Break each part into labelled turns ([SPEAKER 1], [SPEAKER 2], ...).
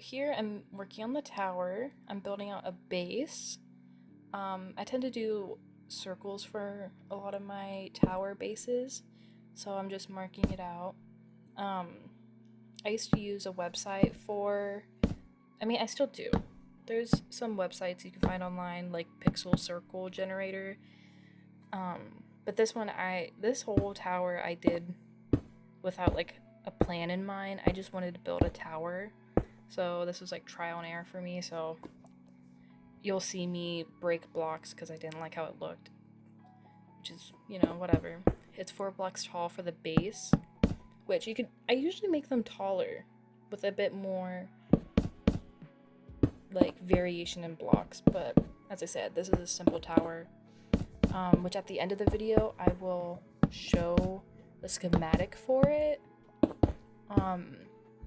[SPEAKER 1] here I'm working on the tower. I'm building out a base. I tend to do circles for a lot of my tower bases, so I'm just marking it out. Um, I used to use a website for, I still do. There's some websites you can find online, like Pixel Circle Generator. But this whole tower I did without like a plan in mind. I just wanted to build a tower. So this was like trial and error for me. So you'll see me break blocks because I didn't like how it looked. Which is, whatever. It's 4 blocks tall for the base. Which I usually make them taller with a bit more like variation in blocks. But as I said, this is a simple tower. Which at the end of the video, I will show the schematic for it.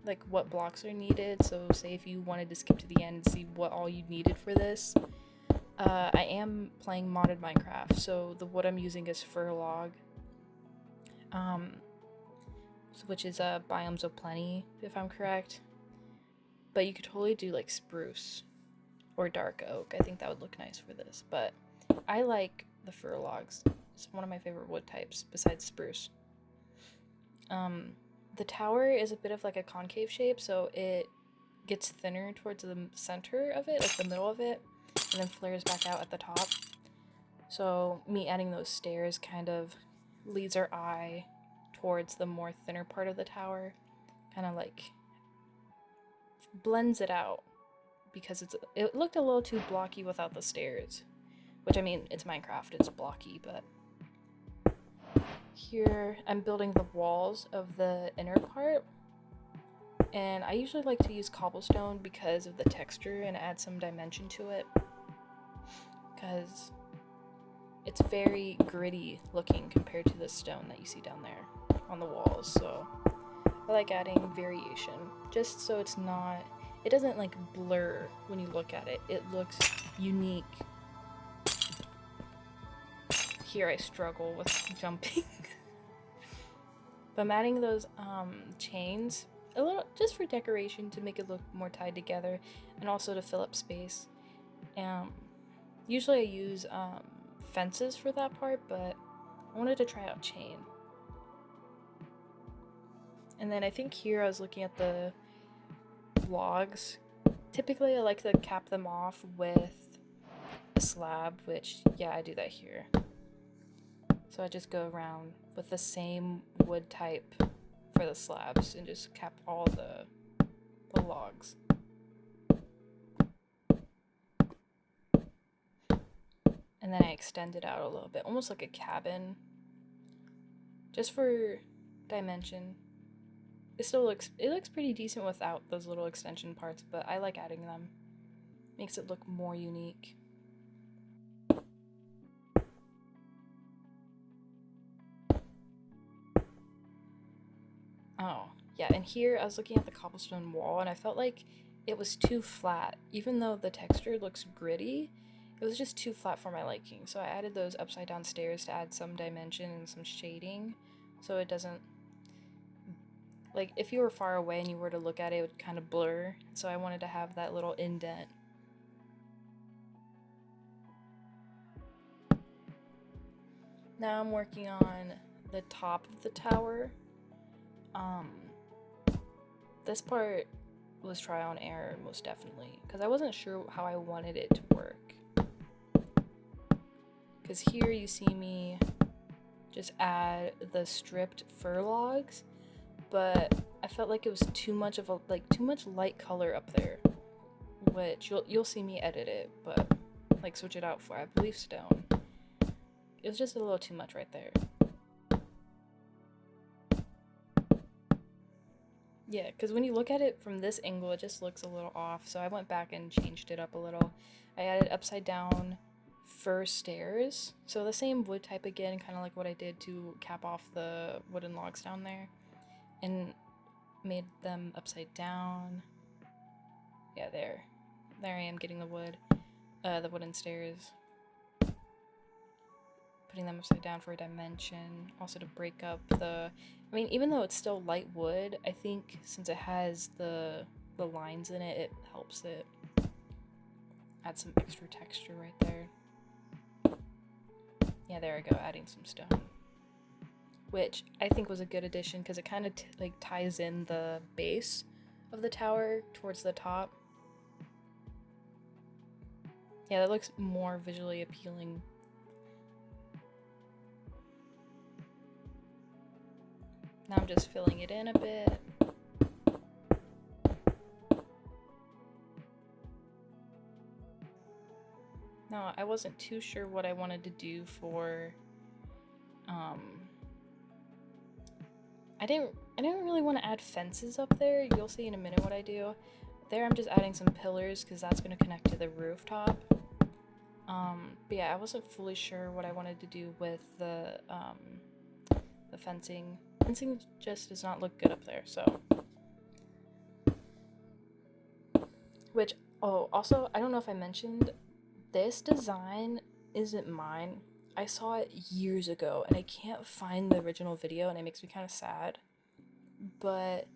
[SPEAKER 1] Like what blocks are needed. So say if you wanted to skip to the end and see what all you needed for this. I am playing modded Minecraft, so the wood I'm using is fir log. Which is biomes of plenty, if I'm correct. But you could totally do like spruce or dark oak. I think that would look nice for this. But I like the fir logs. It's one of my favorite wood types besides spruce. The tower is a bit of like a concave shape, so it gets thinner towards the center of it, like the middle of it, and then flares back out at the top. So me adding those stairs kind of leads our eye towards the more thinner part of the tower, kind of like blends it out, because it looked a little too blocky without the stairs, which it's Minecraft, it's blocky, but here I'm building the walls of the inner part, and I usually like to use cobblestone because of the texture and add some dimension to it, because it's very gritty looking compared to the stone that you see down there on the walls. So I like adding variation just so it doesn't like blur when you look at it. It looks unique. Here I struggle with jumping. But I'm adding those chains a little just for decoration to make it look more tied together and also to fill up space. Usually I use fences for that part, but I wanted to try out chain. And then I think here I was looking at the logs. Typically I like to cap them off with a slab, which yeah, I do that here. So I just go around with the same wood type for the slabs and just cap all the logs. And then I extend it out a little bit, almost like a cabin, just for dimension. It looks pretty decent without those little extension parts, but I like adding them. Makes it look more unique. Oh, yeah, and here I was looking at the cobblestone wall and I felt like it was too flat. Even though the texture looks gritty, it was just too flat for my liking. So I added those upside down stairs to add some dimension and some shading, so it doesn't, like, if you were far away and you were to look at it, it would kind of blur. So I wanted to have that little indent. Now I'm working on the top of the tower. This part was trial and error, most definitely, because I wasn't sure how I wanted it to work. Because here you see me just add the stripped fir logs, but I felt like it was too much light color up there, which you'll see me edit it, but like switch it out for, I believe, stone. It was just a little too much right there. Yeah, because when you look at it from this angle, it just looks a little off, so I went back and changed it up a little. I added upside down fir stairs, so the same wood type again, kind of like what I did to cap off the wooden logs down there, and made them upside down. Yeah, there I am getting the wooden stairs. Putting them upside down for a dimension, also to break up even though it's still light wood, I think since it has the the lines in it, it helps it add some extra texture right there. Yeah, there I go, adding some stone. Which I think was a good addition because it kind of like ties in the base of the tower towards the top. Yeah, that looks more visually appealing. Now I'm just filling it in a bit. Now, I wasn't too sure what I wanted to do for, I didn't really want to add fences up there. You'll see in a minute what I do. There I'm just adding some pillars because that's going to connect to the rooftop. But yeah, I wasn't fully sure what I wanted to do with the fencing. Fencing just does not look good up there, so. Which, oh, also, I don't know if I mentioned, this design isn't mine. I saw it years ago, and I can't find the original video, and it makes me kind of sad. But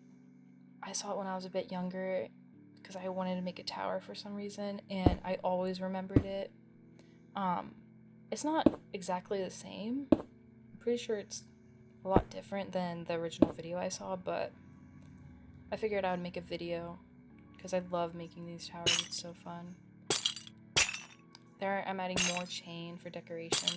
[SPEAKER 1] I saw it when I was a bit younger, because I wanted to make a tower for some reason, and I always remembered it. It's not exactly the same. I'm pretty sure it's a lot different than the original video I saw, but I figured I would make a video, because I love making these towers. It's so fun. There, I'm adding more chain for decoration.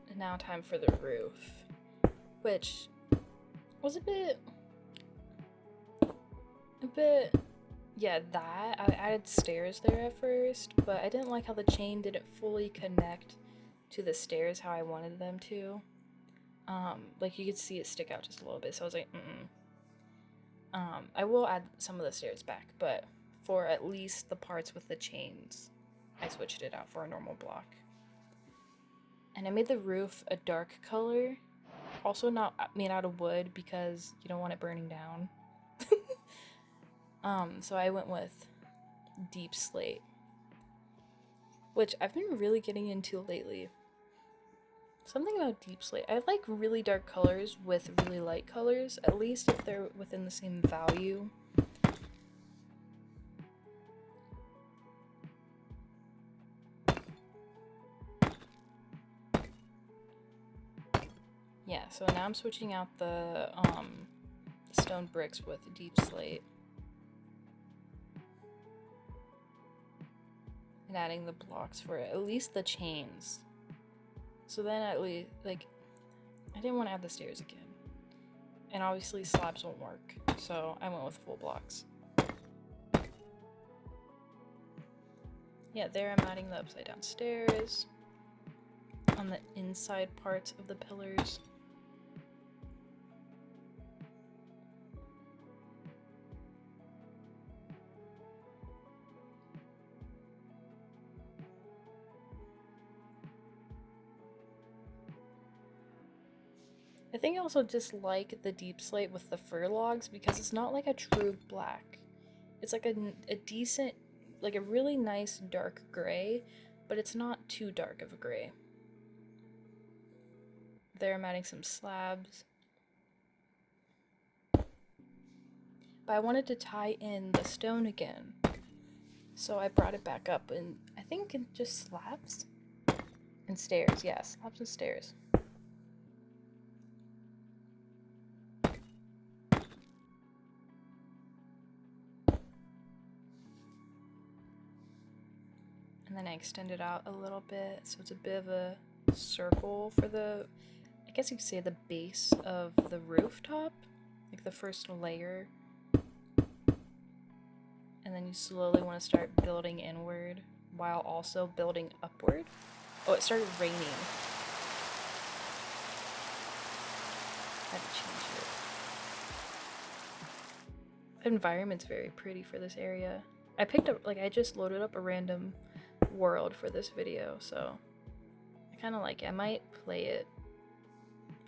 [SPEAKER 1] And now time for the roof, which was a bit, yeah, that. I added stairs there at first, but I didn't like how the chain didn't fully connect to the stairs how I wanted them to. Like you could see it stick out just a little bit, so I was like, I will add some of the stairs back, but for at least the parts with the chains, I switched it out for a normal block. And I made the roof a dark color, also not made out of wood because you don't want it burning down. So I went with deep slate, which I've been really getting into lately. Something about deep slate. I like really dark colors with really light colors, at least if they're within the same value. Yeah, so now I'm switching out the stone bricks with deep slate. And adding the blocks for it, at least the chains. So then at least, like, I didn't want to add the stairs again. And obviously slabs won't work, so I went with full blocks. Yeah, there I'm adding the upside down stairs on the inside parts of the pillars. I think I also just like the deep slate with the fir logs because it's not like a true black. It's like a decent, like a really nice dark gray, but it's not too dark of a gray. There I'm adding some slabs. But I wanted to tie in the stone again. So I brought it back up and I think it just slabs and stairs. Yeah, slabs and stairs. And then I extend it out a little bit, so it's a bit of a circle for the, I guess you could say the base of the rooftop, like the first layer. And then you slowly want to start building inward while also building upward. Oh, it started raining. Had to change it. The environment's very pretty for this area. I picked up, like, I just loaded up a random world for this video, so I kind of like it. I might play it.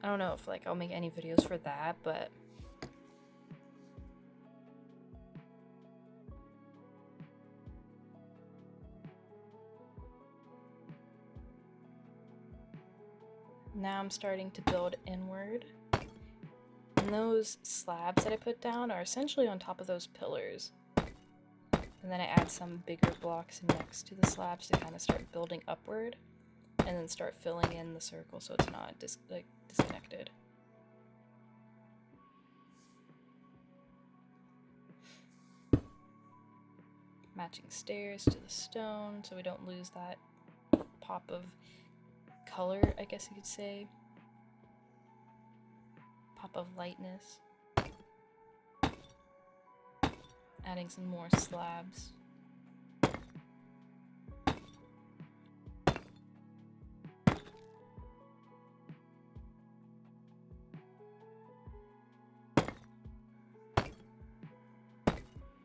[SPEAKER 1] I don't know if, like, I'll make any videos for that, but now I'm starting to build inward. And those slabs that I put down are essentially on top of those pillars. And then I add some bigger blocks next to the slabs to kind of start building upward. And then start filling in the circle so it's not disconnected. Matching stairs to the stone so we don't lose that pop of color, I guess you could say. Pop of lightness. Adding some more slabs.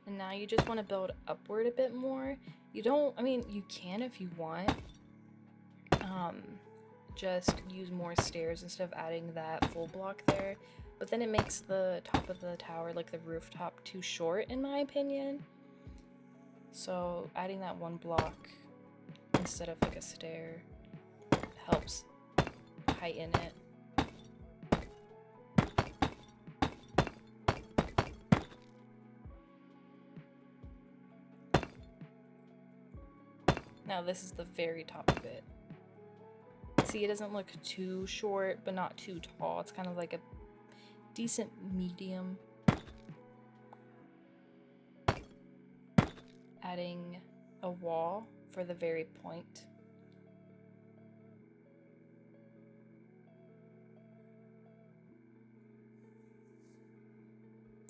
[SPEAKER 1] And now you just want to build upward a bit more. You don't, I mean, you can if you want. Just use more stairs instead of adding that full block there. But then it makes the top of the tower, like the rooftop, too short in my opinion. So adding that one block instead of like a stair helps heighten it. Now this is the very top of it. See, it doesn't look too short, but not too tall. It's kind of like a decent medium. Adding a wall for the very point.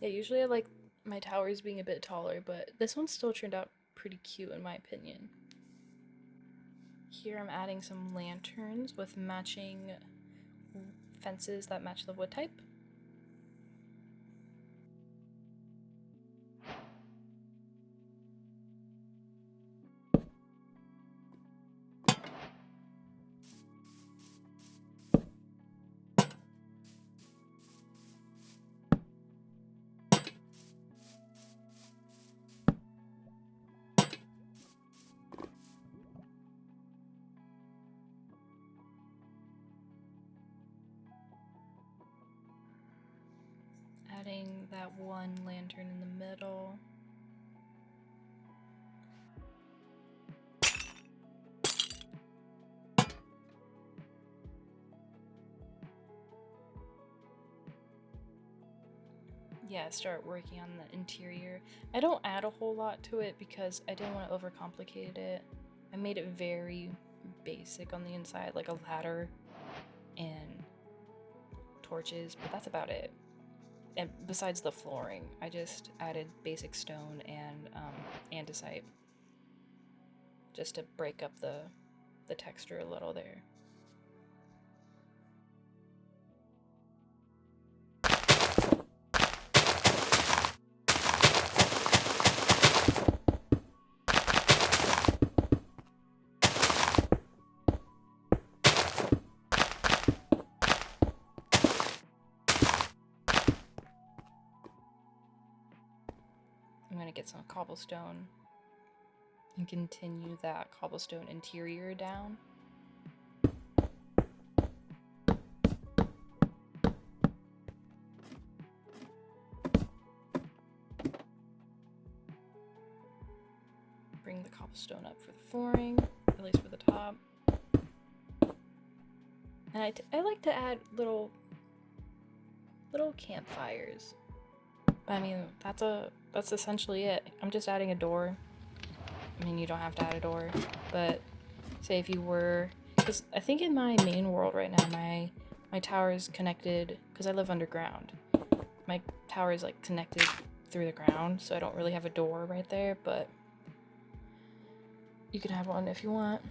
[SPEAKER 1] Yeah, usually I like my towers being a bit taller, but this one still turned out pretty cute in my opinion. Here I'm adding some lanterns with matching fences that match the wood type. Adding that one lantern in the middle. Yeah, start working on the interior. I don't add a whole lot to it because I didn't want to overcomplicate it. I made it very basic on the inside, like a ladder and torches, but that's about it. And besides the flooring, I just added basic stone and andesite just to break up the texture a little there. I'm gonna get some cobblestone and continue that cobblestone interior down. Bring the cobblestone up for the flooring, at least for the top. And I like to add little campfires. But I mean, that's essentially it. I'm just adding a door. I mean, you don't have to add a door, but say if you were, because I think in my main world right now, my tower is connected, because I live underground. My tower is like connected through the ground, so I don't really have a door right there, but you can have one if you want.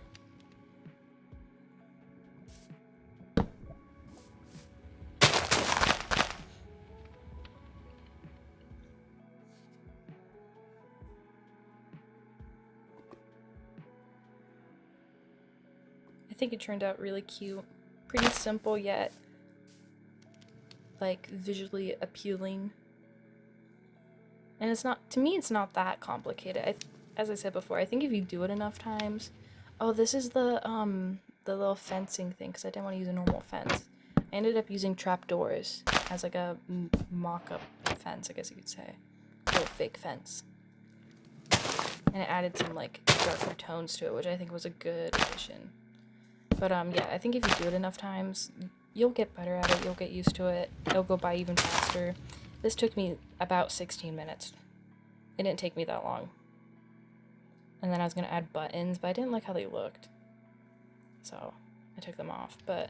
[SPEAKER 1] think it turned out really cute. Pretty simple yet like visually appealing. And it's not, to me, it's not that complicated. As I said before, I think if you do it enough times. Oh, this is the little fencing thing, because I didn't want to use a normal fence. I ended up using trapdoors as like a mock-up fence, I guess you could say. A little fake fence. And it added some like darker tones to it, which I think was a good addition. But yeah, I think if you do it enough times, you'll get better at it, you'll get used to it, it'll go by even faster. This took me about 16 minutes. It didn't take me that long. And then I was going to add buttons, but I didn't like how they looked. So I took them off. But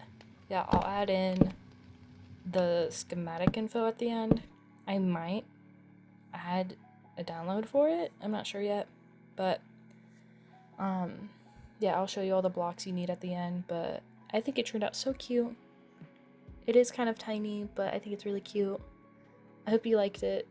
[SPEAKER 1] yeah, I'll add in the schematic info at the end. I might add a download for it. I'm not sure yet. But yeah, I'll show you all the blocks you need at the end. But I think it turned out so cute. It is kind of tiny, but I think it's really cute. I hope you liked it.